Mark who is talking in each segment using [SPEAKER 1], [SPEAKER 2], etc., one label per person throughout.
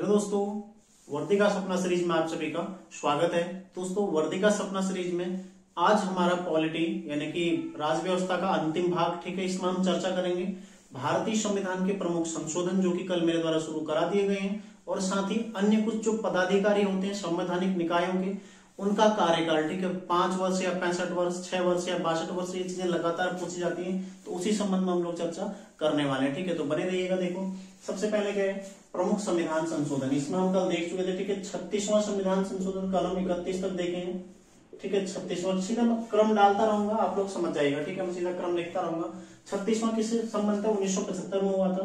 [SPEAKER 1] Hello दोस्तों, वर्दी का सपना सीरीज में आप सभी का स्वागत है। दोस्तों, वर्दी का सपना सीरीज में आज हमारा पॉलिटी यानी कि राज व्यवस्था का अंतिम भाग, ठीक है, इसमें हम चर्चा करेंगे भारतीय संविधान के प्रमुख संशोधन जो कि कल मेरे द्वारा शुरू करा दिए गए हैं, और साथ ही अन्य कुछ जो पदाधिकारी होते हैं संवैधानिक निकायों के, उनका कार्यकाल, ठीक है, 5 वर्ष या 65 वर्ष, 6 वर्ष या 62 वर्ष, ये चीजें लगातार पूछी जाती हैं, तो उसी संबंध में हम लोग चर्चा करने वाले हैं। ठीक है, तो बने रहिएगा। देखो, सबसे पहले क्या है, प्रमुख संविधान संशोधन। इसमें हम कल देख चुके थे, ठीक है, 36वां संविधान संशोधन कल हम 31 तक देखे हैं। ठीक है, 36वां, सीधा मैं क्रम डालता रहूंगा, आप लोग समझ जाएगा। ठीक है, मैं सीधा क्रम लिखता रहूंगा। 36वां किससे संबंध है? 1975 में हुआ था,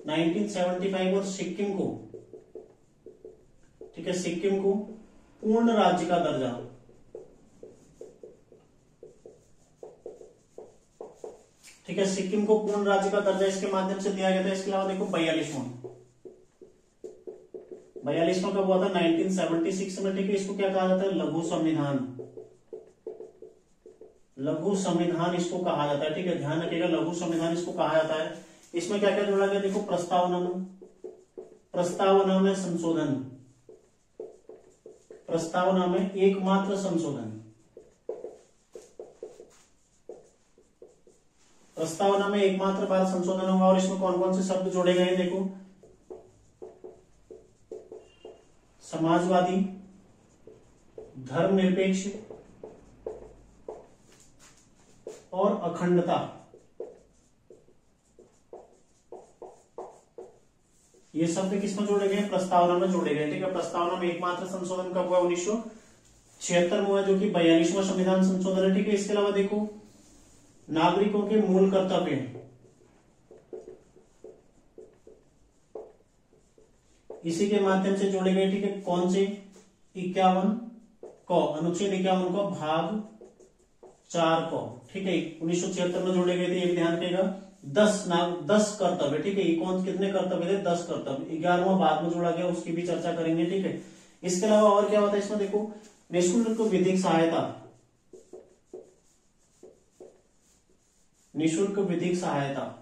[SPEAKER 1] 1975, और सिक्किम को, ठीक है, सिक्किम को पूर्ण राज्य का दर्जा, ठीक है, सिक्किम को पूर्ण राज्य का दर्जा इसके माध्यम से दिया गया था। इसके अलावा देखो 42वां कब हुआ था? 1976 में। ठीक है, इसको क्या कहा जाता है? लघु संविधान। लघु संविधान इसको कहा जाता है। ठीक है, ध्यान रखिएगा, लघु संविधान इसको कहा जाता है। इसमें क्या क्या जोड़ा गया? देखो, प्रस्तावना में संशोधन, प्रस्तावना में एकमात्र संशोधन, प्रस्तावना में एकमात्र बार संशोधन होगा। और इसमें कौन कौन से शब्द जोड़े गए हैं? देखो, समाजवादी, धर्मनिरपेक्ष और अखंडता, ये शब्द किसमें जोड़े गए? प्रस्तावना में जोड़े गए। ठीक है, प्रस्तावना में एकमात्र संशोधन कब हुआ? 1976 में हुआ, जो कि 42वां संविधान संशोधन है। ठीक है, इसके अलावा देखो, नागरिकों के मूल कर्तव्य, इसी के माध्यम से जोड़े गए। ठीक है, कौन से? 51 को, अनुच्छेद 51 को भाग 4 को, ठीक है, 1976 में जोड़े गए थे। ये भी ध्यान रखिएगा। 10 कर्तव्य, ठीक है, ये कौन कितने कर्तव्य थे? 10 कर्तव्य। 11वां बाद में जोड़ा गया, उसकी भी चर्चा करेंगे। ठीक है, इसके अलावा और क्या होता है इसमें? देखो, निःशुल्क विधिक सहायता, निःशुल्क विधिक सहायता,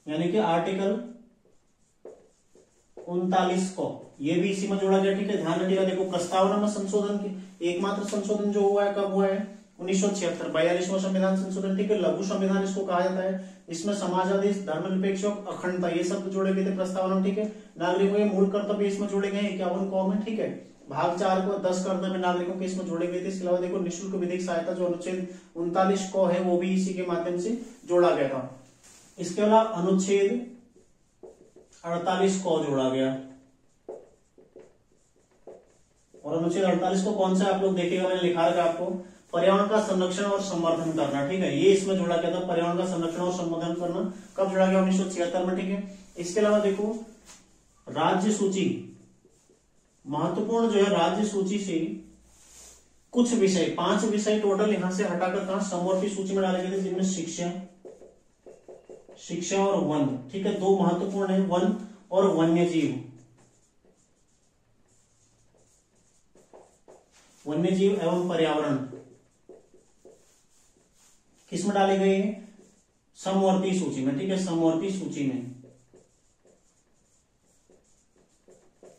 [SPEAKER 1] यानी कि आर्टिकल 39 को, ये भी इसी में जोड़ा गया। ठीक है, ध्यान रखिएगा। देखो, प्रस्तावना में संशोधन की एकमात्र संशोधन जो हुआ है, कब हुआ है? 1976, 42वां संविधान संशोधन। ठीक है, लघु संविधान इसको कहा जाता है। इसमें समाजवादी, धर्मनिरपेक्ष और अखंडता, ये शब्द जोड़े गए थे प्रस्तावना में। ठीक है, नागरिकों के मूल कर्तव्य इसमें जोड़े गए 51 कौ में। ठीक है, भाग 4 को 10 कर्तव्य नागरिकों के इसमें जोड़े गए थे। इसके अलावा देखो, निःशुल्क विधिक सहायता जो अनुच्छेद 39 को है, वो भी इसी के माध्यम से जोड़ा गया था। इसके अलावा अनुच्छेद 48 को जोड़ा गया, और अनुच्छेद 48 को कौन सा आप लोग देखिएगा, मैंने लिखा रखा आपको, पर्यावरण का संरक्षण और संवर्धन करना। ठीक है, ये इसमें जोड़ा गया था, पर्यावरण का संरक्षण और संवर्धन करना। कब जोड़ा गया? 1976 में। ठीक है, इसके अलावा देखो, राज्य सूची, महत्वपूर्ण जो है राज्य सूची से कुछ विषय, 5 विषय टोटल यहां से हटाकर कहा समवर्ती सूची में डाले गए थे, जिनमें शिक्षा और वन। ठीक है, 2 महत्वपूर्ण है, वन और वन्य जीव, वन्य जीव एवं पर्यावरण किसमें डाले गए हैं? समवर्ती सूची में। ठीक है, समवर्ती सूची में।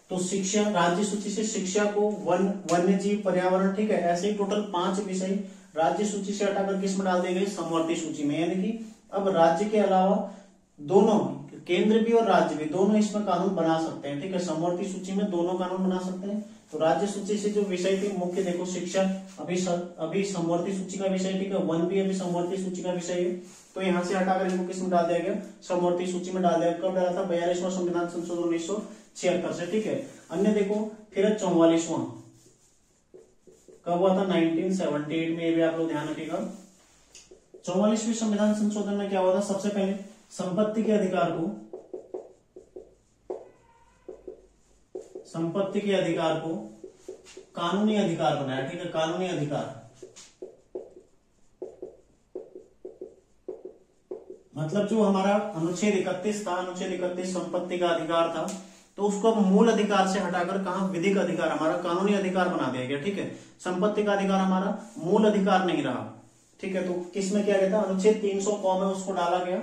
[SPEAKER 1] तो शिक्षा, राज्य सूची से शिक्षा को, वन्य जीव, पर्यावरण, ठीक है, ऐसे ही टोटल 5 विषय राज्य सूची से हटाकर किसमें डाल दिए गए? समवर्ती सूची में। यानी कि अब राज्य के अलावा दोनों, केंद्र भी और राज्य भी, दोनों इसमें कानून बना सकते हैं। ठीक है, समवर्ती सूची में दोनों कानून बना सकते हैं। तो राज्य सूची से जो विषय थे मुख्य, देखो, शिक्षा अभी समवर्ती सूची का विषय। ठीक है, वन भी अभी समवर्ती सूची का विषय है। तो यहां से हटाकर इनको किसमें डाल दिया गया? समवर्ती सूची में डाल दिया। कब डाला था? 42वां संविधान संशोधन 1976 से। ठीक है, अन्य देखो, फिर 44वां कब हुआ था? 1978 में। ये भी आप लोग ध्यान रखिएगा। 44वें संविधान संशोधन में क्या हुआ था? सबसे पहले संपत्ति के अधिकार को कानूनी अधिकार बनाया। ठीक है, कानूनी अधिकार, मतलब जो हमारा अनुच्छेद 31 था, अनुच्छेद 31 संपत्ति का अधिकार था, तो उसको अब मूल अधिकार से हटाकर कहा विधिक अधिकार, हमारा कानूनी अधिकार बना दिया गया। ठीक है, संपत्ति का अधिकार हमारा मूल अधिकार नहीं रहा। ठीक है, तो किसमें किया गया था? अनुच्छेद 300 क में उसको डाला गया,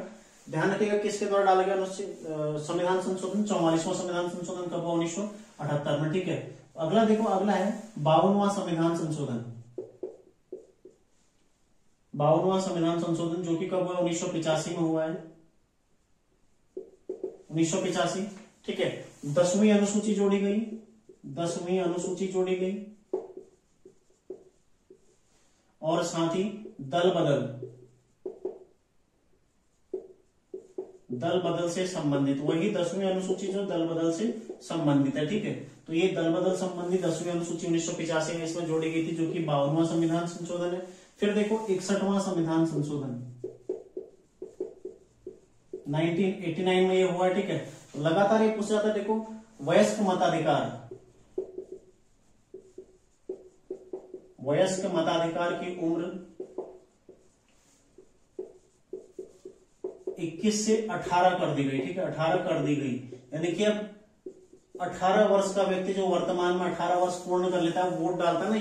[SPEAKER 1] ध्यान रखिएगा किसके द्वारा डाला गया संविधान संशोधन, 44वां संविधान संशोधन कब हुआ? 1978 में, ठीक है। अगला देखो, अगला है 52वां संविधान संशोधन। 52वां संविधान संशोधन जो कि कब हुआ? 1985 में हुआ है, 1985, ठीक है। 10वीं अनुसूची जोड़ी गई, 10वीं अनुसूची जोड़ी गई, और साथ ही दल बदल से संबंधित, वही 10वीं अनुसूची जो दल बदल से संबंधित है, ठीक है। तो ये दल बदल संबंधी 10वीं अनुसूची 1985 में इसमें जोड़ी गई थी, जो कि 52वां संविधान संशोधन है। फिर देखो 61वां संविधान संशोधन 1989 में ये हुआ, ठीक है। लगातार ये पूछा जाता है, देखो वयस्क मताधिकार की उम्र 21 से 18 कर दी गई, ठीक है, 18 कर दी गई। यानी कि अब 18 वर्ष का व्यक्ति जो वर्तमान में 18 वर्ष पूर्ण कर लेता है, वोट डालता है ना,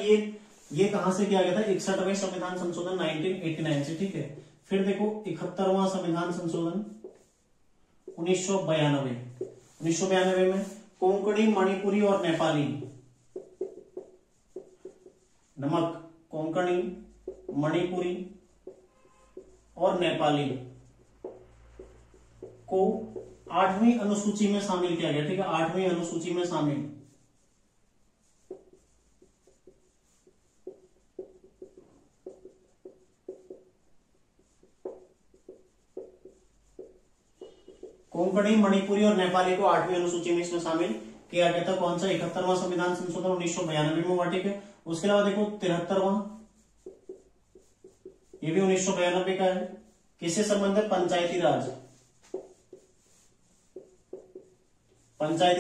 [SPEAKER 1] ये कहां से किया गया था? 61वें संविधान संशोधन 1989 से, ठीक है। फिर देखो 71वां संविधान संशोधन 1992 में कोंकणी, मणिपुरी और नेपाली, कोंकणी, मणिपुरी और नेपाली को 8वीं अनुसूची में शामिल किया गया, ठीक है, 8वीं अनुसूची में शामिल। कोंकणी, मणिपुरी और नेपाली को 8वीं अनुसूची में इसमें शामिल किया गया था। कौन सा? 71वां संविधान संशोधन 1992 में हुआ, ठीक है। उसके अलावा देखो 73वां, ये भी 1992 का है। किससे संबंध है? पंचायती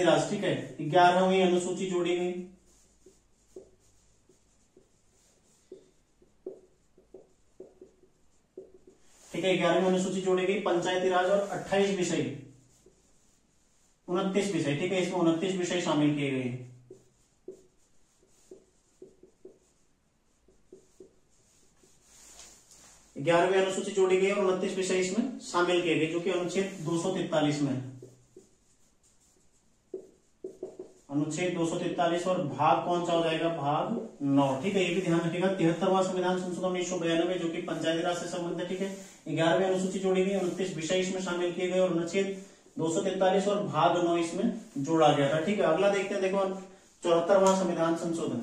[SPEAKER 1] राज, ठीक है। 11वीं अनुसूची जोड़ी गई, ठीक है, 11वीं अनुसूची जोड़ी गई, पंचायती राज, और 29 विषय, ठीक है, इसमें 29 विषय शामिल किए गए। 11वीं अनुसूची जोड़ी गई और 29 विषय इसमें शामिल किए गए, जो कि अनुच्छेद 243 में, अनुच्छेद 243, और भाग कौन सा हो जाएगा? भाग 9, ठीक है। ये भी ध्यान रखिएगा। 73वां संविधान संशोधन 1992 जो कि पंचायती राज से संबंधित है, ठीक है। 11वीं अनुसूची जोड़ी गई, 29 विषय इसमें शामिल किए गए और अनुच्छेद 243 और भाग 9 इसमें जोड़ा गया था, ठीक है। अगला देखते हैं, देखो 74वां संविधान संशोधन,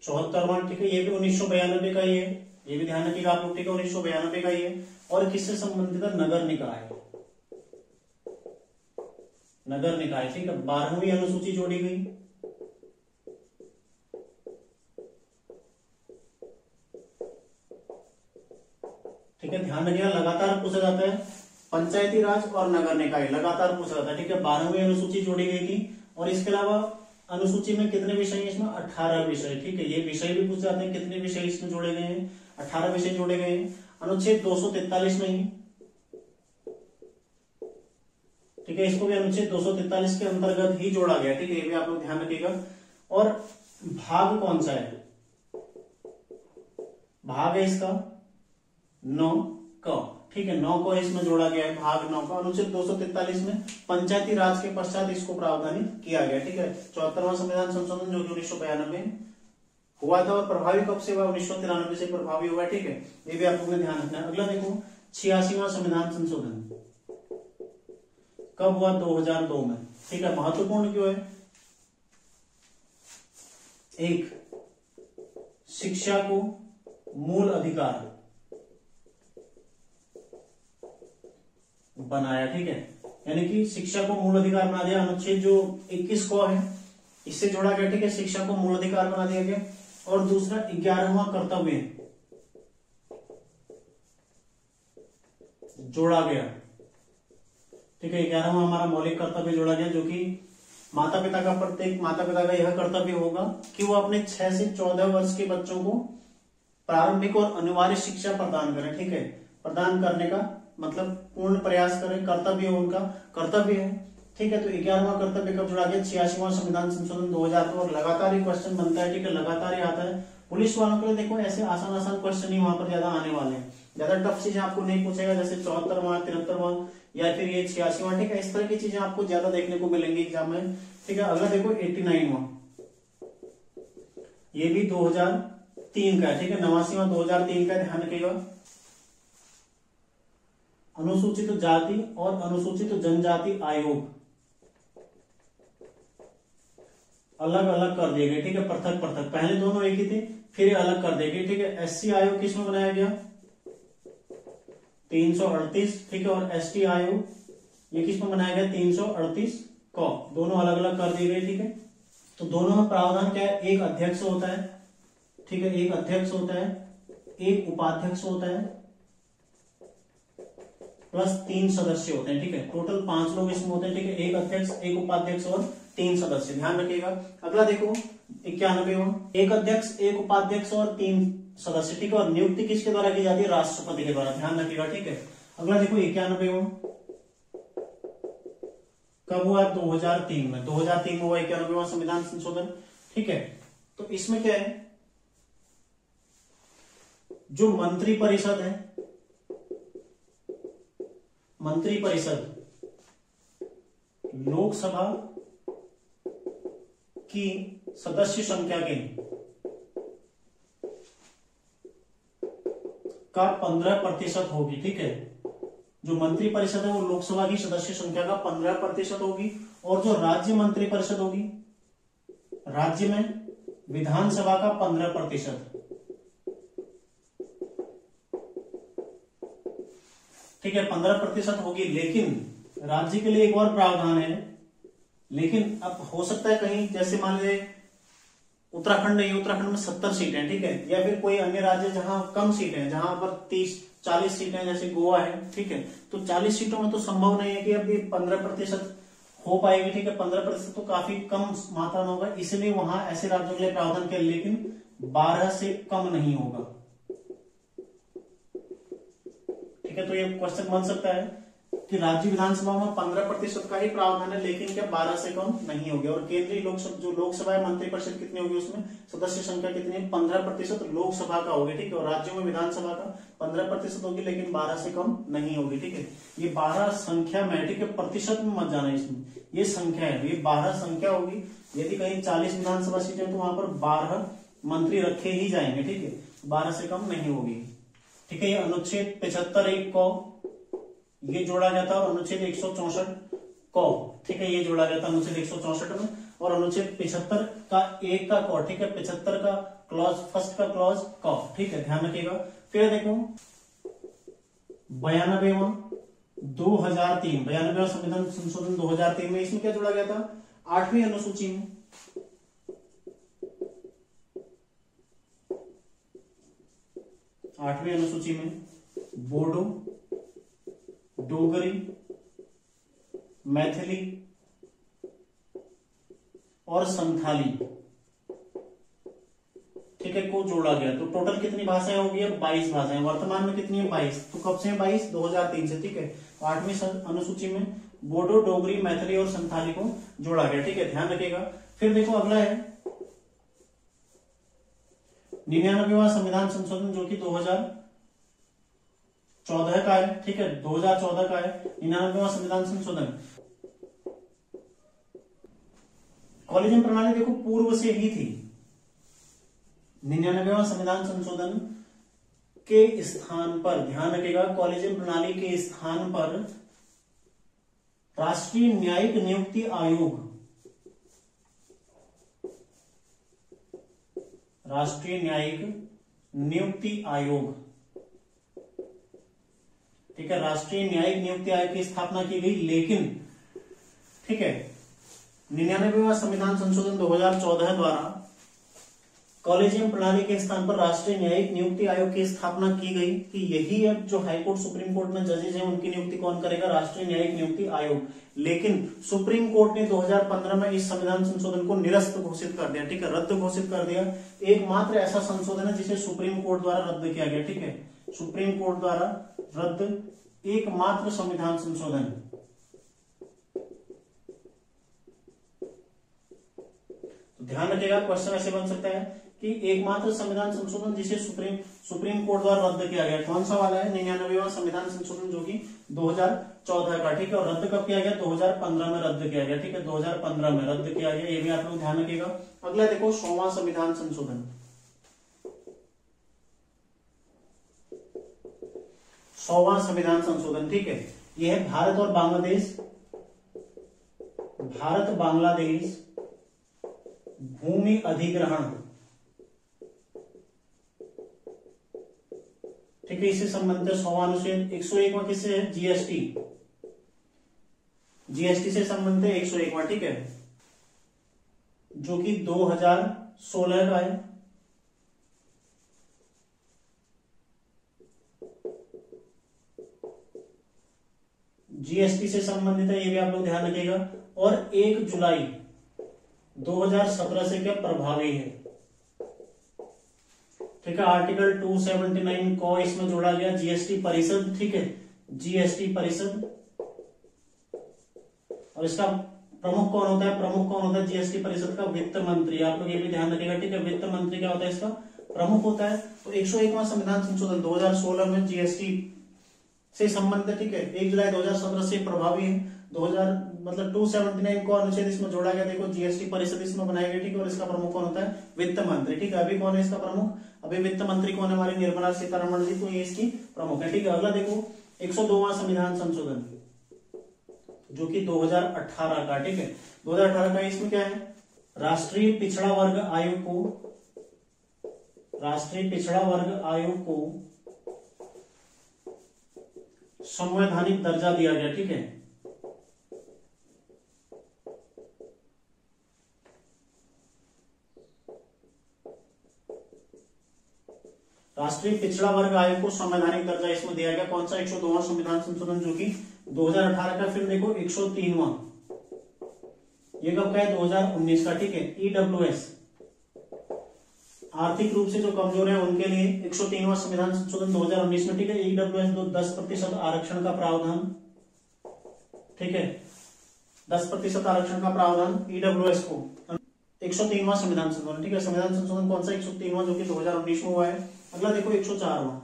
[SPEAKER 1] 74वां, ठीक है, ये भी 1992 का ही है, ये भी ध्यान रखिएगा आप लोग, ठीक है, 1992 का ही है। और किससे संबंधित है? नगर निकाय, ठीक है। 12वीं अनुसूची जोड़ी गई, ठीक है, ध्यान रखिएगा, लगातार पूछा जाता है। पंचायती राज और नगर निकाय लगातार पूछा जाता है, ठीक है। 12वीं अनुसूची जोड़ी गई थी, और इसके अलावा अनुसूची में कितने विषय हैं? इसमें 18 विषय, ठीक है। ये विषय भी पूछ जाते हैं, कितने विषय इसमें जोड़े गए हैं? 18 विषय जोड़े गए हैं। अनुच्छेद 243 में ही, ठीक है, इसको भी अनुच्छेद 243 के अंतर्गत ही जोड़ा गया, ठीक है, ये भी आप लोग ध्यान रखिएगा। और भाग कौन सा है? भाग है इसका 9 का, ठीक है, 9 को इसमें जोड़ा गया है, भाग 9 का। अनुच्छेद 243 में पंचायती राज के पश्चात इसको प्रावधानित किया गया, ठीक है। 74वां संविधान संशोधन जो कि 1992 हुआ था, और प्रभावी कब से हुआ? 1993 से प्रभावी हुआ, ठीक है, ये भी आप लोगों ने ध्यान रखना है। अगला देखो 86वां संविधान संशोधन कब हुआ? 2002 में, ठीक है। महत्वपूर्ण क्यों है? एक, शिक्षा को मूल अधिकार बनाया, ठीक है, यानी कि शिक्षा को मूल अधिकार बना दिया। अनुच्छेद जो 21 को है इससे जोड़ा गया, ठीक है, शिक्षा को मूल अधिकार बना दिया गया। और दूसरा 11वां कर्तव्य जोड़ा गया, ठीक है, 11वां हमारा मौलिक कर्तव्य जोड़ा गया, जो कि प्रत्येक माता पिता का यह कर्तव्य होगा कि वो अपने 6 से 14 वर्ष के बच्चों को प्रारंभिक और अनिवार्य शिक्षा प्रदान करें, ठीक है। प्रदान करने का मतलब पूर्ण प्रयास करें, कर्तव्य उनका कर्तव्य है, ठीक है। तो 11वां कर्तव्य कब जुड़ा गया? 86वां संविधान संशोधन 2002। और लगातार ही क्वेश्चन बनता है, ठीक है, लगातार ही आता है। पुलिस वालों के लिए देखो ऐसे आसान क्वेश्चन ही वहां पर ज्यादा आने वाले हैं, ज्यादा टफ चीजें आपको नहीं पूछेगा, जैसे 74वां 73वां या फिर ये 86वां, ठीक है, इस तरह की चीजें आपको ज्यादा देखने को मिलेंगी एग्जाम में, ठीक है। अगला देखो 89वां, ये भी 2003 का है, ठीक है, 89वां 2003 का, ध्यान रखिएगा। अनुसूचित जाति और अनुसूचित जनजाति आयोग अलग अलग कर दिए गए, ठीक है, पृथक पृथक, पहले दोनों एक ही थे, फिर ये अलग कर दिए गए, ठीक है। एससी आयोग किसमें बनाया गया 338, ठीक है, और एसटी आयोग ये किसमें बनाया गया 338 को, दोनों अलग अलग कर दिए गए, ठीक है। तो दोनों में प्रावधान क्या है, एक अध्यक्ष होता है, ठीक है, एक अध्यक्ष होता है, एक उपाध्यक्ष होता है, प्लस 3 सदस्य होते हैं, ठीक है, टोटल 5 लोग इसमें होते हैं, ठीक है, एक अध्यक्ष, एक उपाध्यक्ष और 3 सदस्य, ध्यान रखिएगा। अगला देखो 91वां, एक अध्यक्ष, एक उपाध्यक्ष और 3 सदस्य, ठीक है, और नियुक्ति किसके द्वारा की जाती है, राष्ट्रपति के द्वारा, ध्यान रखिएगा, ठीक है। अगला देखो 91वां, कब हुआ 2003 में, 2003 में हुआ 91वां संविधान संशोधन, ठीक है। तो इसमें क्या है, जो मंत्री परिषद है, मंत्री परिषद लोकसभा की सदस्य संख्या के का 15% होगी, ठीक है। जो मंत्री परिषद है वो लोकसभा की सदस्य संख्या का 15% होगी, और जो राज्य मंत्री परिषद होगी, राज्य में विधानसभा का 15%, ठीक है, 15% होगी। लेकिन राज्य के लिए एक और प्रावधान है, लेकिन अब हो सकता है कहीं, जैसे मान लीजिए उत्तराखंड नहीं, उत्तराखंड में 70 सीटें हैं, ठीक है, या फिर कोई अन्य राज्य जहां कम सीटें हैं, जहां पर 30-40 सीटें हैं, जैसे गोवा है, ठीक है, तो 40 सीटों में तो संभव नहीं है कि अभी 15% हो पाएगी, ठीक है, 15% तो काफी कम मात्रा में होगा, इसलिए वहां ऐसे राज्यों के लिए प्रावधान किया, लेकिन 12 से कम नहीं होगा, ठीक है। तो ये क्वेश्चन बन सकता है कि राज्य विधानसभा में 15% का ही प्रावधान है, लेकिन क्या 12 से कम नहीं होगी, और केंद्रीय लोकसभा, जो लोकसभा है, मंत्री परिषद कितनी होगी, उसमें सदस्य संख्या कितनी है, 15% लोकसभा का होगी, ठीक है, और राज्यों में विधानसभा का 15% होगी, लेकिन 12 से कम नहीं होगी, ठीक है। ये 12 संख्या में, ठीक है, प्रतिशत में मत जाना, इसमें ये संख्या है, ये 12 संख्या होगी। यदि कहीं 40 विधानसभा सीटें तो वहां पर 12 मंत्री रखे ही जाएंगे, ठीक है, 12 से कम नहीं होगी, ठीक है। ये अनुच्छेद 75(1) को ये जोड़ा गया था, और अनुच्छेद 164 को, ठीक है, ये जोड़ा गया था अनुच्छेद 164 में, और अनुच्छेद 75 का 1 का को, ठीक है, 75 का क्लॉज फर्स्ट का क्लॉज को, ठीक है, ध्यान रखिएगा। फिर देखो 92वां 92वां संविधान संशोधन 2003 में, इसमें क्या जोड़ा गया था, 8वीं अनुसूची में, 8वीं अनुसूची में बोडो, डोगरी, मैथिली और संथाली, ठीक है, को जोड़ा गया। तो टोटल कितनी भाषाएं होगी, अब 22 भाषाएं, वर्तमान में कितनी है 22, तो कब से 22, 2003 से, ठीक है। 8वीं अनुसूची में बोडो, डोगरी, मैथिली और संथाली को जोड़ा गया, ठीक है, ध्यान रखिएगा। फिर देखो अगला है 99वां संविधान संशोधन, जो कि 2014 का है, ठीक है, 2014 का है 99वां संविधान संशोधन। कॉलेजियम प्रणाली देखो पूर्व से ही थी, 99वां संविधान संशोधन के स्थान पर, ध्यान रखिएगा, कॉलेजियम प्रणाली के स्थान पर राष्ट्रीय न्यायिक नियुक्ति आयोग, राष्ट्रीय न्यायिक नियुक्ति आयोग, ठीक है, राष्ट्रीय न्यायिक नियुक्ति आयोग की स्थापना की गई। लेकिन ठीक है, 99वां संविधान संशोधन 2014 द्वारा कॉलेजियम प्रणाली के स्थान पर राष्ट्रीय न्यायिक नियुक्ति आयोग की स्थापना की गई कि यही अब जो हाईकोर्ट सुप्रीम कोर्ट में जजेज हैं उनकी नियुक्ति कौन करेगा, राष्ट्रीय न्यायिक नियुक्ति आयोग। लेकिन सुप्रीम कोर्ट ने 2015 में इस संविधान संशोधन को निरस्त घोषित कर दिया, ठीक है, रद्द घोषित कर दिया। एकमात्र ऐसा संशोधन है जिसे सुप्रीम कोर्ट द्वारा रद्द किया गया, ठीक है, सुप्रीम कोर्ट द्वारा रद्द एकमात्र संविधान संशोधन। ध्यान रखिएगा, क्वेश्चन ऐसे बन सकता है कि एकमात्र संविधान संशोधन जिसे सुप्रीम कोर्ट द्वारा रद्द किया गया कौन सा वाला है, 99वां संविधान संशोधन जो कि 2014 का, ठीक है। और रद्द कब किया गया, 2015 में रद्द किया गया, ठीक है, 2015 में रद्द किया गया, ये भी आप लोग ध्यान रखिएगा। अगला देखो 100वां संविधान संशोधन, 100वां संविधान संशोधन, ठीक है। यह है भारत और बांग्लादेश, भारत बांग्लादेश भूमि अधिग्रहण, ठीक है, इससे संबंधित 100वां अनुच्छेद। 101वां किससे है, जीएसटी, जीएसटी से संबंधित है 101वां, ठीक है, जो कि 2016 का है। जीएसटी से संबंधित है, ये भी आप लोग ध्यान रखिएगा। और 1 जुलाई 2017 से क्या प्रभावी है, ठीक है। आर्टिकल 279 को इसमें जोड़ा गया, जीएसटी परिषद, ठीक है, जीएसटी परिषद। और इसका प्रमुख कौन होता है, प्रमुख कौन होता है जीएसटी परिषद का, वित्त मंत्री, आप लोग ये भी ध्यान रखिएगा, ठीक है। वित्त मंत्री क्या होता है, इसका प्रमुख होता है। तो 101वां संविधान संशोधन 2016 में जीएसटी से संबंधित, ठीक है, 1 जुलाई 2017 से प्रभावी है। 279 को अनुच्छेद इसमें जोड़ा गया, देखो जीएसटी परिषद इसमें बनाई गई, ठीक है। और इसका प्रमुख कौन होता है, वित्त मंत्री, ठीक है। अभी कौन है इसका प्रमुख, अभी वित्त मंत्री कौन है, हमारी निर्मला सीतारमण जी, तो ये इसकी प्रमुख है, ठीक है। अगला देखो 102वां संविधान संशोधन जो कि 2018 का, ठीक है, 2018 का। इसमें क्या है, राष्ट्रीय पिछड़ा वर्ग आयोग को, राष्ट्रीय पिछड़ा वर्ग आयोग को संवैधानिक दर्जा दिया गया, ठीक है। राष्ट्रीय पिछड़ा वर्ग आयोग को संवैधानिक दर्जा इसमें दिया गया, कौन सा, 102वां संविधान संशोधन जो कि 2018 का। फिर देखो 103वां, ये कब का है, 2019 का, ठीक है। ईडब्ल्यूएस, आर्थिक रूप से जो कमजोर है उनके लिए 103वां संविधान संशोधन 2019 में, ठीक है। ईडब्ल्यूएस 10% आरक्षण का प्रावधान, ठीक है, 10% आरक्षण का प्रावधान ईडब्ल्यूएस को, 103वां संविधान संशोधन, ठीक है। संविधान संशोधन कौन सा, 103वां जो कि 2019 में हुआ है। अगला देखो 104वां,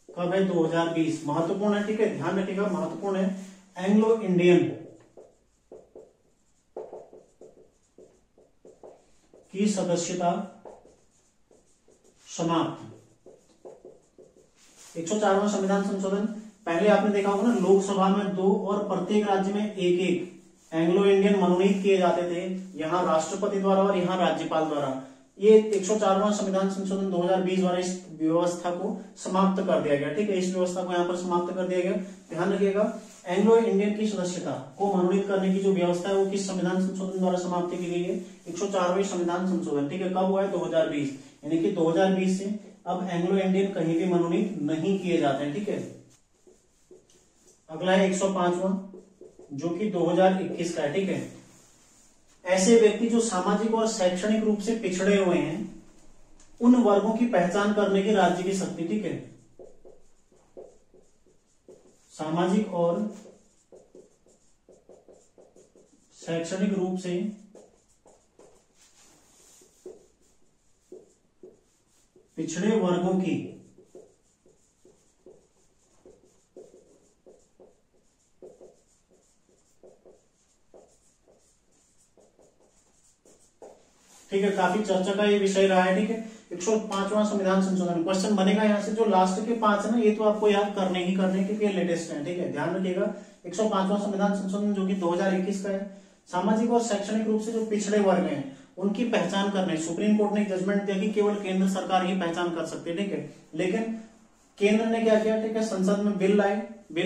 [SPEAKER 1] कब है, 2020, महत्वपूर्ण है, ठीक है, ध्यान रखिएगा, महत्वपूर्ण है। एंग्लो इंडियन की सदस्यता समाप्त। 104वां संविधान संशोधन, पहले आपने देखा होगा ना, लोकसभा में 2 और प्रत्येक राज्य में 1-1 एंग्लो इंडियन मनोनीत किए जाते थे, यहां राष्ट्रपति द्वारा और यहां राज्यपाल द्वारा। ये 104वां संविधान संशोधन 2020 द्वारा इस व्यवस्था को समाप्त कर दिया गया, ठीक है, इस व्यवस्था को यहां पर समाप्त कर दिया गया। ध्यान रखिएगा, एंग्लो इंडियन की सदस्यता को मनोनीत करने की जो व्यवस्था है वो किस संविधान संशोधन द्वारा समाप्त की गई है, 104वें संविधान संशोधन, ठीक है। कब हुआ है, 2020, यानी कि 2020 से अब एंग्लो इंडियन कहीं भी मनोनीत नहीं किए जाते हैं, ठीक है। अगला है 105वां जो कि 2021 का है, ठीक है। ऐसे व्यक्ति जो सामाजिक और शैक्षणिक रूप से पिछड़े हुए हैं उन वर्गों की पहचान करने की राज्य की शक्ति, ठीक है। सामाजिक और शैक्षणिक रूप से पिछड़े वर्गों की ठीक है, काफी चर्चा का ये विषय रहा है, ठीक है। 105वां संविधान संशोधन, क्वेश्चन बनेगा यहाँ से, जो लास्ट के 5 है ना, ये तो आपको याद करने ही करने क्योंकि लेटेस्ट है, ठीक है, ध्यान रखिएगा। 105वां संविधान संशोधन जो कि 2021 का है, सामाजिक और शैक्षणिक रूप से जो पिछड़े वर्ग हैं उनकी पहचान करने, सुप्रीम कोर्ट ने जजमेंट दिया कि केवल केंद्र सरकार ही पहचान कर सकती है, ठीक है। लेकिन केंद्र ने क्या किया, ठीक है, संसद में बिल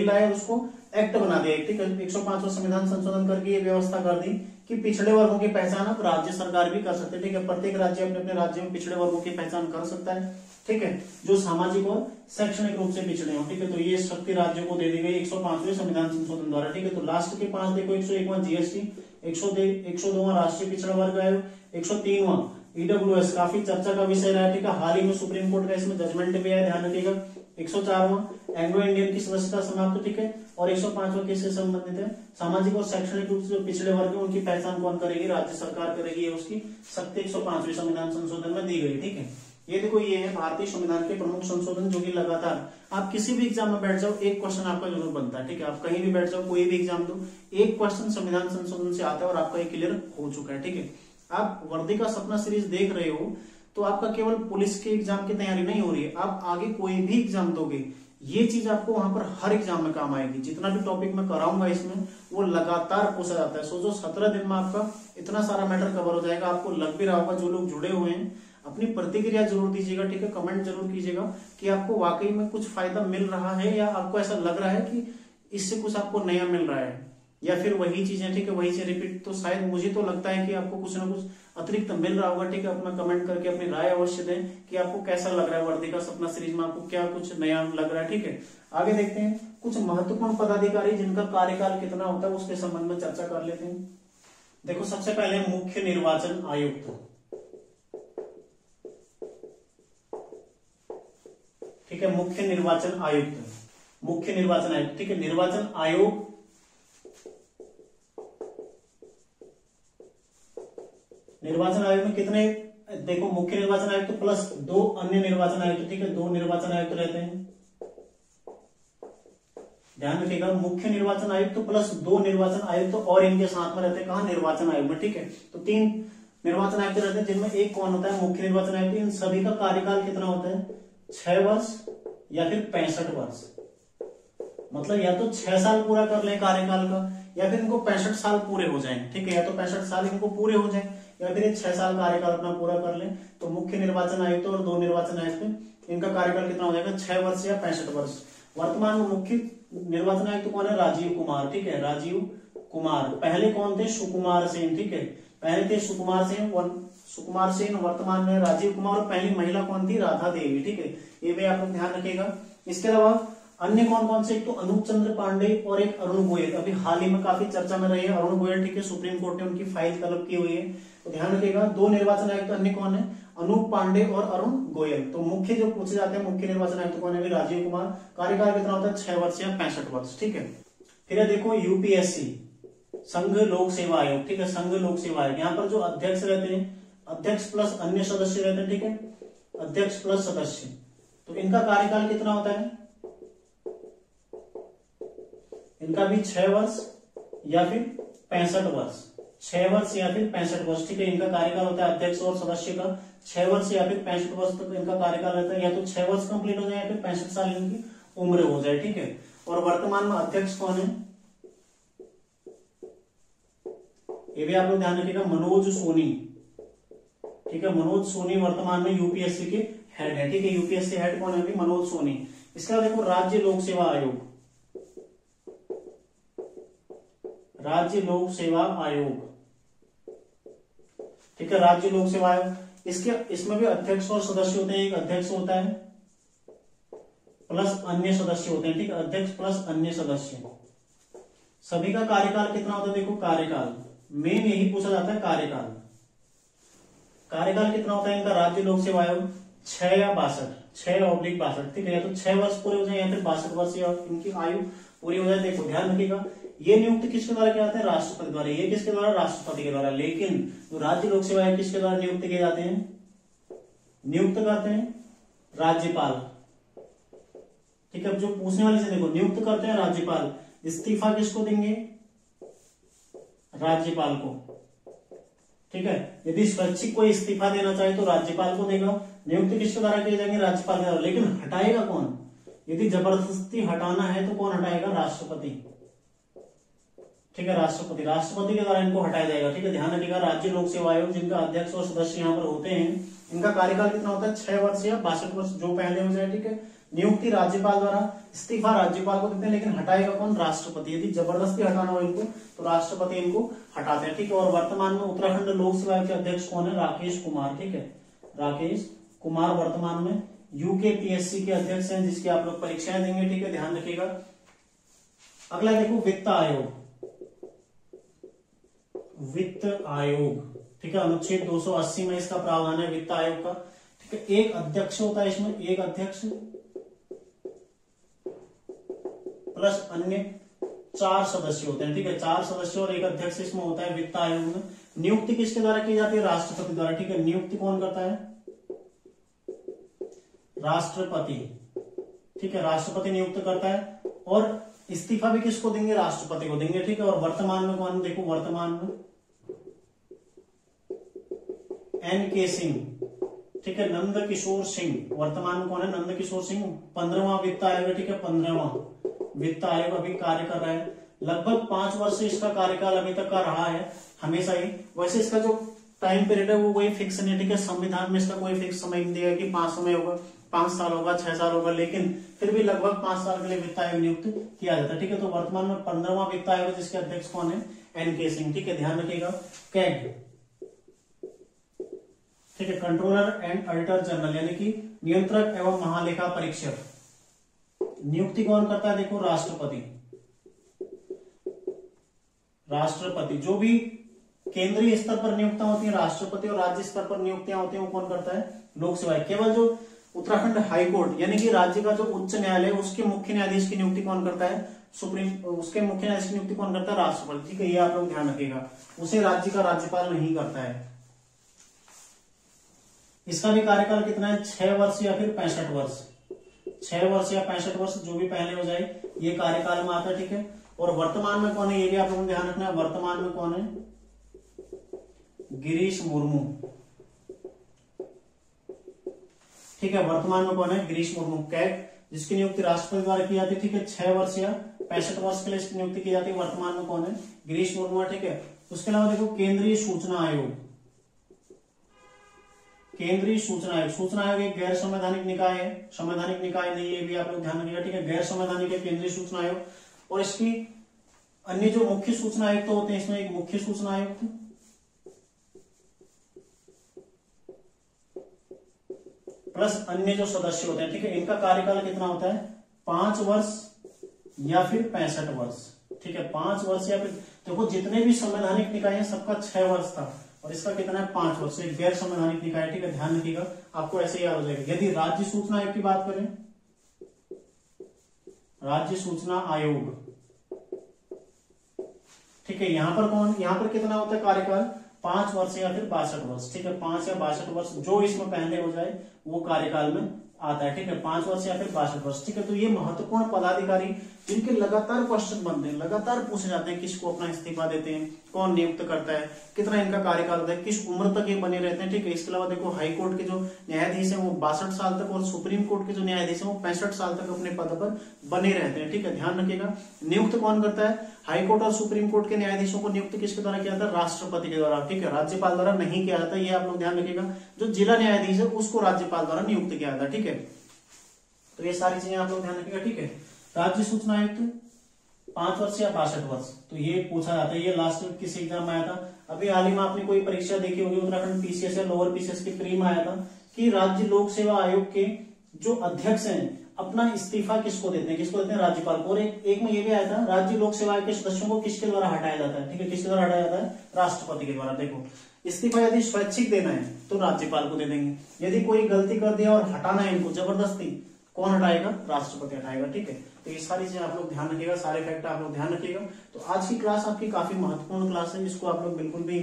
[SPEAKER 1] लाए और उसको एक्ट बना दिया, ठीक है। 105वां संविधान संशोधन करके ये व्यवस्था कर दी कि पिछड़े वर्गों की पहचान अब राज्य सरकार भी कर सकते हैं, ठीक है। प्रत्येक राज्य अपने अपने राज्य में पिछड़े वर्गों की पहचान कर सकता है, ठीक है, जो सामाजिक और शैक्षणिक रूप से पिछड़े हो, ठीक है। तो ये शक्ति राज्यों को दे दी गई 105वें संविधान संशोधन द्वारा, ठीक है। तो लास्ट के 5 देखो, 101वां जीएसटी, 102वां राष्ट्रीय पिछड़ा वर्ग आयोग, 103वां ईडब्ल्यूएस, काफी चर्चा का विषय रहा है, ठीक है। हाल ही में सुप्रीम कोर्ट का इसमें जजमेंट भी है, ध्यान रखिएगा। 104वां एंग्लो इंडियन की सदस्यता समाप्त, ठीक है। और 105वां किससे संबंधित है, सामाजिक और शैक्षणिक रूप से जो पिछड़े वर्ग है उनकी पहचान कौन करेगी, राज्य सरकार करेगी, उसकी शक्ति 105वें संविधान संशोधन में दी गई, ठीक है। ये देखो, ये है भारतीय संविधान के प्रमुख संशोधन जो कि लगातार आप किसी भी एग्जाम में बैठ जाओ एक क्वेश्चन आपका जरूर बनता है, ठीक है। आप कहीं भी बैठ जाओ, कोई भी एग्जाम दो, एक क्वेश्चन संविधान संशोधन से आता है और आपका ये क्लियर हो चुका है, ठीक है। आप वर्दी का सपना सीरीज देख रहे हो तो आपका केवल पुलिस के एग्जाम की तैयारी नहीं हो रही है, आप आगे कोई भी एग्जाम दोगे ये चीज आपको वहां पर हर एग्जाम में काम आएगी। जितना भी टॉपिक मैं कराऊंगा इसमें वो लगातार पूछा जाता है। सोचो 17 दिन में आपका इतना सारा मैटर कवर हो जाएगा। आपको लग भी रहा होगा, जो लोग जुड़े हुए हैं अपनी प्रतिक्रिया जरूर दीजिएगा, ठीक है। कमेंट जरूर कीजिएगा कि आपको वाकई में कुछ फायदा मिल रहा है या आपको ऐसा लग रहा है कि इससे कुछ आपको नया मिल रहा है या फिर वही चीजें, ठीक है, वही से रिपीट। तो शायद मुझे तो लगता है कि आपको कुछ ना कुछ अतिरिक्त मिल रहा होगा, ठीक है। अपना कमेंट करके अपनी राय अवश्य दें कि आपको कैसा लग रहा है वर्दी का सपना सीरीज में, आपको क्या कुछ नया लग रहा है, ठीक है। आगे देखते हैं कुछ महत्वपूर्ण पदाधिकारी जिनका कार्यकाल कितना होता है उसके संबंध में चर्चा कर लेते हैं। देखो, सबसे पहले मुख्य निर्वाचन आयुक्त, ठीक है। मुख्य निर्वाचन आयुक्त, मुख्य निर्वाचन आयुक्त, ठीक है। निर्वाचन आयोग, निर्वाचन आयोग में कितने, देखो मुख्य निर्वाचन आयुक्त प्लस 2 अन्य निर्वाचन आयुक्त, ठीक है। 2 निर्वाचन आयुक्त रहते हैं, ध्यान रखिएगा। मुख्य निर्वाचन आयुक्त प्लस 2 निर्वाचन आयुक्त और इनके साथ में रहते हैं कहां, निर्वाचन आयोग में, ठीक है। तो 3 निर्वाचन आयुक्त रहते हैं जिनमें एक कौन होता है, मुख्य निर्वाचन आयुक्त। इन सभी का कार्यकाल कितना होता है, 6 वर्ष या फिर 65 वर्ष। मतलब या तो 6 साल पूरा कर ले कार्यकाल का या फिर इनको 65 साल पूरे हो जाएं, ठीक है। या तो 65 साल इनको पूरे हो जाएं या फिर 6 साल कार्यकाल अपना पूरा कर लें। तो मुख्य निर्वाचन आयुक्त और 2 निर्वाचन आयुक्त इनका कार्यकाल कितना हो जाएगा, 6 वर्ष या 65 वर्ष। वर्तमान में मुख्य निर्वाचन आयुक्त कौन है, राजीव कुमार, ठीक है। राजीव कुमार, पहले कौन थे, सुकुमार सेन, ठीक है। पहले थे सुकुमार सेन, सुकुमार सेन, वर्तमान में राजीव कुमार। और पहली महिला कौन थी, राधा देवी, ठीक है। ये भी आप लोग ध्यान रखिएगा। इसके अलावा अन्य कौन कौन से, एक तो अनूप चंद्र पांडे और एक अरुण गोयल, अभी हाल ही में काफी चर्चा में रहे हैं अरुण गोयल, ठीक है। सुप्रीम कोर्ट ने उनकी फाइल तलब की हुई है, तो ध्यान रखिएगा। 2 निर्वाचन आयुक्त अन्य कौन है, अनूप पांडे और अरुण गोयल। तो मुख्य जो पूछे जाते हैं मुख्य निर्वाचन आयुक्त कौन है, राजीव कुमार। कार्यकाल कितना होता है, 6 वर्ष या 65 वर्ष, ठीक है। फिर देखो यूपीएससी, संघ लोक सेवा आयोग, ठीक है। संघ लोक सेवा आयोग, यहाँ पर जो अध्यक्ष रहते हैं, अध्यक्ष प्लस अन्य सदस्य रहते हैं, ठीक है। अध्यक्ष प्लस सदस्य, तो इनका कार्यकाल कितना होता है, इनका भी 6 वर्ष या फिर 65 वर्ष, 6 वर्ष या फिर 65 वर्ष, ठीक है। इनका कार्यकाल होता है अध्यक्ष और सदस्य का 6 वर्ष या फिर 65 वर्ष तक इनका कार्यकाल रहता है। या तो 6 वर्ष कंप्लीट हो जाए या फिर 65 साल इनकी उम्र हो जाए, ठीक है। और वर्तमान में अध्यक्ष कौन है, ये भी आप लोग ध्यान रखिएगा, मनोज सोनी, ठीक है। मनोज सोनी वर्तमान में यूपीएससी के हेड है, ठीक है। यूपीएससी हेड कौन है, मनोज सोनी। इसका देखो राज्य लोक सेवा आयोग, राज्य लोक सेवा आयोग, ठीक है। राज्य लोक सेवा आयोग, इसमें भी अध्यक्ष और सदस्य होते हैं। एक अध्यक्ष होता है प्लस अन्य सदस्य होते हैं, ठीक है। अध्यक्ष प्लस अन्य सदस्य, सभी का कार्यकाल कितना होता है, देखो कार्यकाल मेन यही पूछा जाता है, कार्यकाल कितना होता है इनका, राज्य लोक सेवा आयोग 6 या 62, 6/62, ठीक है। या तो 6 वर्ष पूरे हो जाए या फिर 62 वर्ष या इनकी आयु पूरी हो जाए। देखो ध्यान रखिएगा, ये नियुक्त किसके द्वारा किया जाता है, राष्ट्रपति द्वारा। ये किसके द्वारा, राष्ट्रपति के द्वारा। लेकिन जो राज्य लोक सेवा आयोग किसके द्वारा नियुक्त किए जाते हैं, नियुक्त करते हैं राज्यपाल, ठीक है। जो पूछने वाले से देखो, नियुक्त करते हैं राज्यपाल, इस्तीफा किसको देंगे, राज्यपाल को, ठीक है। यदि स्वैच्छिक कोई इस्तीफा देना चाहे तो राज्यपाल को देगा। नियुक्त किसके द्वारा किए जाएंगे, राज्यपाल के द्वारा। लेकिन हटाएगा कौन, यदि जबरदस्ती हटाना है तो कौन हटाएगा, राष्ट्रपति, ठीक है। राष्ट्रपति के द्वारा इनको हटाया जाएगा, ठीक है। ध्यान रखिएगा, राज्य लोक सेवा आयोग जिनका अध्यक्ष और सदस्य यहाँ पर होते हैं, इनका कार्यकाल कितना होता है, 6 वर्ष या 62 वर्ष, जो पहले हो जाए, ठीक है। नियुक्ति राज्यपाल द्वारा, इस्तीफा राज्यपाल को देते हैं, लेकिन हटाएगा कौन, राष्ट्रपति। यदि जबरदस्ती हटाना हो इनको तो राष्ट्रपति इनको हटाते हैं, ठीक है। और वर्तमान में उत्तराखंड लोक सेवा आयोग के अध्यक्ष कौन है, राकेश कुमार, ठीक है। राकेश कुमार वर्तमान में यूकेपीएससी के अध्यक्ष हैं, जिसकी आप लोग परीक्षाएं देंगे, ठीक है। ध्यान रखिएगा। अगला देखो वित्त आयोग, वित्त आयोग, ठीक है। अनुच्छेद 280 में इसका प्रावधान है वित्त आयोग का, ठीक है। एक अध्यक्ष होता है इसमें, एक अध्यक्ष प्लस अन्य 4 सदस्य होते हैं, ठीक है। 4 सदस्य और एक अध्यक्ष इसमें होता है वित्त आयोग में। नियुक्ति किसके द्वारा की जाती है? राष्ट्रपति द्वारा, ठीक है। नियुक्ति कौन करता है? राष्ट्रपति, ठीक है। राष्ट्रपति नियुक्त करता है। और इस्तीफा भी किसको देंगे? राष्ट्रपति को देंगे, ठीक है। और वर्तमान में कौन? देखो वर्तमान में NK सिंह, ठीक है। नंद किशोर सिंह वर्तमान में कौन है? नंद किशोर सिंह 15वां वित्त आयोग है, ठीक है। 15वां वित्त आयोग अभी कार्य कर रहा है। लगभग 5 वर्ष से इसका कार्यकाल अभी तक का रहा है, हमेशा ही। वैसे इसका जो टाइम पीरियड है वो कोई फिक्स नहीं, ठीक है। संविधान में इसका कोई फिक्स समय नहीं दिया कि 5 समय होगा, 5 साल होगा, 6 साल होगा, लेकिन फिर भी लगभग 5 साल के लिए वित्त आयोग नियुक्त किया जाता है, ठीक है। तो वर्तमान में 15वां वित्त आयोग है जिसके अध्यक्ष कौन है? NK सिंह, ठीक है। ध्यान रखिएगा। कैग, ठीक है। कंट्रोलर एंड ऑडिटर जनरल, यानी कि नियंत्रक एवं महालेखा परीक्षक। नियुक्ति कौन करता है? देखो राष्ट्रपति। राष्ट्रपति जो भी केंद्रीय स्तर पर नियुक्तियां होती हैं राष्ट्रपति, और राज्य स्तर पर नियुक्तियां होती हैं वो कौन करता है? लोक सेवा। केवल जो उत्तराखंड हाईकोर्ट यानी कि राज्य का जो उच्च न्यायालय उसके मुख्य न्यायाधीश की नियुक्ति कौन करता है? उसके मुख्य न्यायाधीश की नियुक्ति कौन करता है? राष्ट्रपति, ठीक है। ये आप लोग ध्यान रखिएगा। उसे राज्य का राज्यपाल नहीं करता है। इसका भी कार्यकाल कितना है? 6 वर्ष या फिर 65 वर्ष। 6 वर्ष या 65 वर्ष, जो भी पहले हो जाए, ये कार्यकाल में आता है, ठीक है। और वर्तमान में कौन है ये भी आप लोगों को ध्यान रखना है। वर्तमान में कौन है? गिरीश मुर्मू, ठीक है। वर्तमान में कौन है? गिरीश मुर्मू। कैग, जिसकी नियुक्ति राष्ट्रपति द्वारा की जाती है, ठीक है। 6 वर्ष या 65 वर्ष के लिए इसकी नियुक्ति की जाती है। वर्तमान में कौन है? गिरीश मुर्मू, ठीक है। उसके अलावा देखो केंद्रीय सूचना आयोग। केंद्रीय सूचना आयोग, सूचना आयोग एक गैर संवैधानिक निकाय है, संवैधानिक निकाय नहीं है, ये भी आप लोग ध्यान रखिएगा, ठीक है। गैर संवैधानिक है केंद्रीय सूचना आयोग। और इसकी अन्य जो मुख्य सूचना आयुक्त तो होते हैं, इसमें एक मुख्य सूचना आयुक्त, प्लस अन्य जो सदस्य होते हैं, ठीक है। इनका कार्यकाल कितना होता है? 5 वर्ष या फिर 65 वर्ष, ठीक है। 5 वर्ष या फिर, देखो जितने भी संवैधानिक निकाय हैं सबका 6 वर्ष था, और इसका कितना है? 5 वर्ष। एक गैर संवैधानिक निकाय, ठीक है। ध्यान रखिएगा, आपको ऐसे ही याद हो जाएगा। यदि राज्य सूचना आयोग की बात करें, राज्य सूचना आयोग, ठीक है। यहां पर कौन? यहां पर कितना होता है कार्यकाल? 5 वर्ष या फिर 62 वर्ष, ठीक है। 5 या 62 वर्ष, जो इसमें पहले हो जाए वो कार्यकाल में आता है, ठीक है। 5 वर्ष या फिर 62 वर्ष, ठीक है। तो ये महत्वपूर्ण पदाधिकारी जिनके लगातार क्वेश्चन बनते हैं, लगातार पूछे जाते हैं, किसको अपना इस्तीफा देते हैं, कौन नियुक्त करता है, कितना इनका कार्यकाल होता है, किस उम्र तक ये बने रहते हैं, ठीक है। इसके अलावा देखो हाई कोर्ट के जो न्यायाधीश हैं वो 62 साल तक, और सुप्रीम कोर्ट के जो न्यायाधीश हैं वो 65 साल तक अपने पद पर बने रहते हैं, ठीक है। ध्यान रखिएगा। नियुक्त कौन करता है? हाई कोर्ट और सुप्रीम कोर्ट के न्यायाधीशों को नियुक्त किसके द्वारा किया जाता है? राष्ट्रपति के द्वारा, ठीक है। राज्यपाल द्वारा नहीं किया जाता, ये आप लोग ध्यान रखिएगा। जो जिला न्यायाधीश है उसको राज्यपाल द्वारा नियुक्त किया जाता है, ठीक है। तो ये सारी चीजें आप लोग ध्यान रखिएगा, ठीक है। राज्य सूचना आयुक्त 5 वर्ष या 62 वर्ष, तो ये पूछा जाता है। ये लास्ट में किसी एग्जाम में आया था, अभी हाल ही में आपने कोई परीक्षा देखी होगी, उत्तराखंड PCS या लोअर PCS की प्री में आया था कि राज्य लोक सेवा आयोग के जो अध्यक्ष हैं अपना इस्तीफा किसको देते हैं? किसको देते हैं? राज्यपाल को। और एक में ये भी आया था, राज्य लोक सेवा आयोग के सदस्यों को किसके द्वारा हटाया जाता है, ठीक है। किसके द्वारा हटाया जाता है? राष्ट्रपति के द्वारा। देखो इस्तीफा यदि स्वैच्छिक देना है तो राज्यपाल को दे देंगे, यदि कोई गलती कर दिया और हटाना है इनको जबरदस्ती, कौन हटाएगा? राष्ट्रपति हटाएगा, ठीक है। तो ये सारी चीजें आप लोग ध्यान रखिएगा, सारे फैक्ट आप लोग ध्यान रखिएगा। तो आज की क्लास आपकी काफी महत्वपूर्ण क्लास है, जिसको आप लोग बिल्कुल भी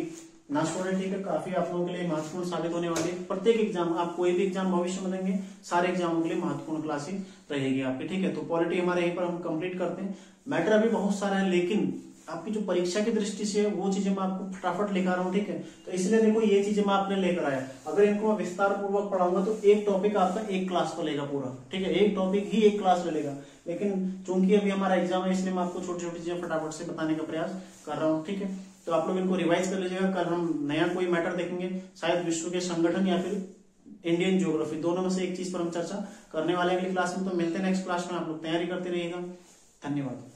[SPEAKER 1] ना छोड़े, ठीक है। काफी आप लोगों के लिए महत्वपूर्ण साबित होने वाली है। प्रत्येक एग्जाम, आप कोई भी एग्जाम भविष्य में देंगे, सारे एग्जामों के लिए महत्वपूर्ण क्लास ही रहेगी आपकी, ठीक है। तो पॉलिटी हमारे यहीं पर हम कंप्लीट करते हैं। मैटर अभी बहुत सारा है, लेकिन आपकी जो परीक्षा की दृष्टि से वो चीजें मैं आपको फटाफट लेकर आ रहा हूँ, ठीक है। तो इसलिए देखो ये चीजें मैं आपने लेकर आया, अगर इनको मैं विस्तार पूर्वक पढ़ाऊंगा तो एक टॉपिक आपका एक क्लास तो लेगा पूरा, ठीक है। एक टॉपिक ही एक क्लास ले लेगा, लेकिन चूंकि अभी हमारा एग्जाम है इसलिए मैं आपको छोटी छोटी चीजें फटाफट से बताने का प्रयास कर रहा हूँ, ठीक है। तो आप लोग इनको रिवाइज कर लीजिएगा। कल हम नया कोई मैटर देखेंगे, शायद विश्व के संगठन या फिर इंडियन ज्योग्राफी, दोनों में से एक चीज पर हम चर्चा करने वाले हैं अगली क्लास में। तो मिलते हैं नेक्स्ट क्लास में, आप लोग तैयारी करते रहिएगा। धन्यवाद।